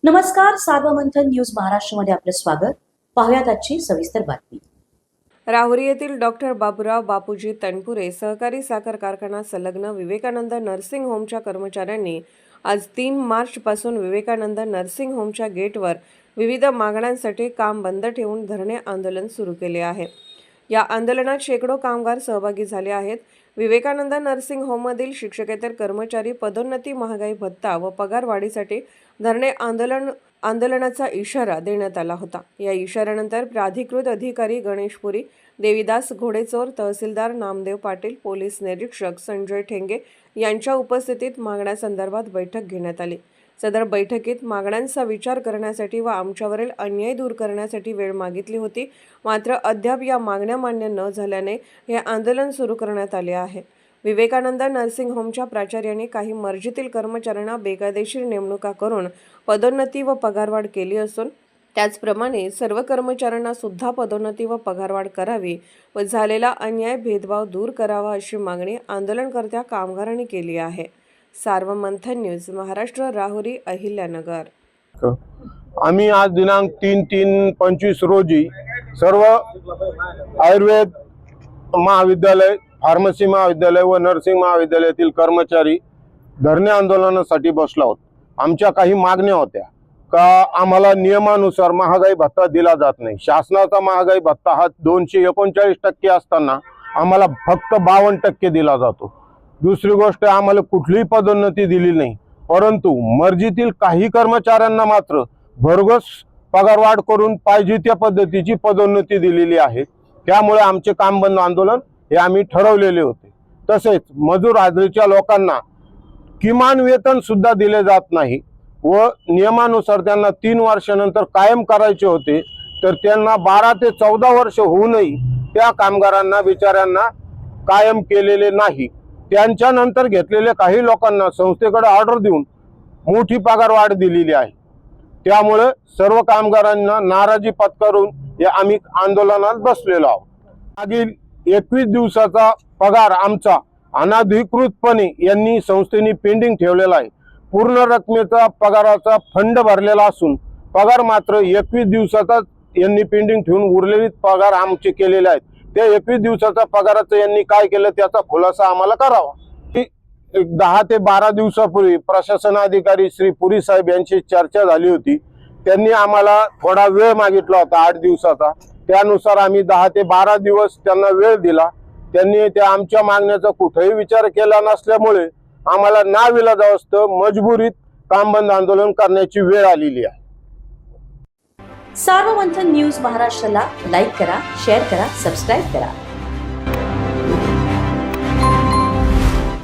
नमस्कार, सार्वमंथन न्यूज महाराष्ट्रमध्ये आपलं स्वागत. पाहुयात आजची सविस्तर बातमी. राहुरी येथील डॉक्टर बाबूराव बापूजी तनपुरे सहकारी साखर कारखाना संलग्न विवेकानंद नर्सिंग होमच्या कर्मचाऱ्यांनी आज 3 मार्चपासून विवेकानंद नर्सिंग होमच्या गेटवर विविध मागण्यांसाठी काम बंद ठेवून धरणे आंदोलन सुरू केले आहे. या आंदोलनात शेकडो कामगार सहभागी झाले आहेत. विवेकानंद नर्सिंग होममधील शिक्षकेतर कर्मचारी पदोन्नती, महागाई भत्ता व पगारवाढीसाठी धरणे आंदोलनाचा इशारा देण्यात आला होता. या इशाऱ्यानंतर प्राधिकृत अधिकारी गणेश पुरी, देवीदास घोडेचोर, तहसीलदार नामदेव पाटील, पोलीस निरीक्षक संजय ठेंगे यांच्या उपस्थितीत मागण्यासंदर्भात बैठक घेण्यात आली. सदर बैठकीत मागण्यांचा विचार करण्यासाठी व आमच्यावरील अन्याय दूर करण्यासाठी वेळ मागितली होती. मात्र अद्याप या मागण्या मान्य न झाल्याने हे आंदोलन सुरू करण्यात आले आहे. विवेकानंद नर्सिंग होमच्या प्राचार्यांनी काही मर्जीतील कर्मचाऱ्यांना बेकायदेशीर नेमणुका करून पदोन्नती व पगारवाढ केली असून त्याचप्रमाणे सर्व कर्मचाऱ्यांना सुद्धा पदोन्नती व पगारवाढ करावी व झालेला अन्याय भेदभाव दूर करावा अशी मागणी आंदोलनकर्त्या कामगारांनी केली आहे. सार्वमंथन न्यूज महाराष्ट्र, राहुरी, अहिल्यानगर. आम्ही आज दिनांक 3/3/25 रोजी सर्व आयुर्वेद महाविद्यालय, फार्मसी महाविद्यालय व नर्सिंग महाविद्यालयातील कर्मचारी धरणे आंदोलनासाठी बसलो आहोत. आमच्या काही मागण्या होत्या का आम्हाला नियमानुसार महागाई भत्ता दिला जात नाही. शासनाचा महागाई भत्ता हा 239% असताना आम्हाला फक्त 52% दिला जातो. दुसरी गोष्ट, आम्हाला कुठलीही पदोन्नती दिली नाही, परंतु मर्जीतील काही कर्मचाऱ्यांना मात्र भरघोस पगारवाढ करून पाहिजे त्या पद्धतीची पदोन्नती दिलेली आहे. त्यामुळे आमचे काम बंद आंदोलन हे आम्ही ठरवलेले होते. तसेच मजूर हाजरीच्या लोकांना किमान वेतन सुद्धा दिले जात नाही व नियमानुसार त्यांना 3 वर्षानंतर कायम करायचे होते, तर त्यांना 12 ते 14 वर्ष होऊनही त्या कामगारांना बिचाऱ्यांना कायम केलेले नाही. त्यांच्यानंतर घेतलेल्या काही लोकांना संस्थेकडे ऑर्डर देऊन मोठी पगारवाढ दिलेली आहे. त्यामुळे सर्व कामगारांना नाराजी पत्करून आम्ही आंदोलनात बसलेलो आहोत. मागील 21 दिवसाचा पगार आमचा अनधिकृतपणे यांनी संस्थेने पेंडिंग ठेवलेला आहे. पूर्ण रकमेचा पगाराचा फंड भरलेला असून पगार मात्र 21 दिवसाचा यांनी पेंडिंग ठेवून उरलेले पगार आमचे केलेले आहेत. त्या 21 दिवसाचा पगाराचं यांनी काय केलं त्याचा खुलासा आम्हाला करावा. 10 ते 12 दिवसापूर्वी प्रशासन अधिकारी श्री पुरी साहेब यांची चर्चा झाली होती. त्यांनी आम्हाला थोडा वेळ मागितला होता, 8 दिवसाचा. त्यानुसार आम्ही 10 ते 12 दिवस त्यांना वेळ दिला. त्यांनी त्या आमच्या मागण्याचा कुठेही विचार केला नसल्यामुळे आम्हाला नाविलाजास्तव मजबुरीत काम बंद आंदोलन करण्याची वेळ आलेली आहे. सार्वमंथन न्यूज महाराष्ट्राला लाईक करा, शेअर करा, सबस्क्राईब करा.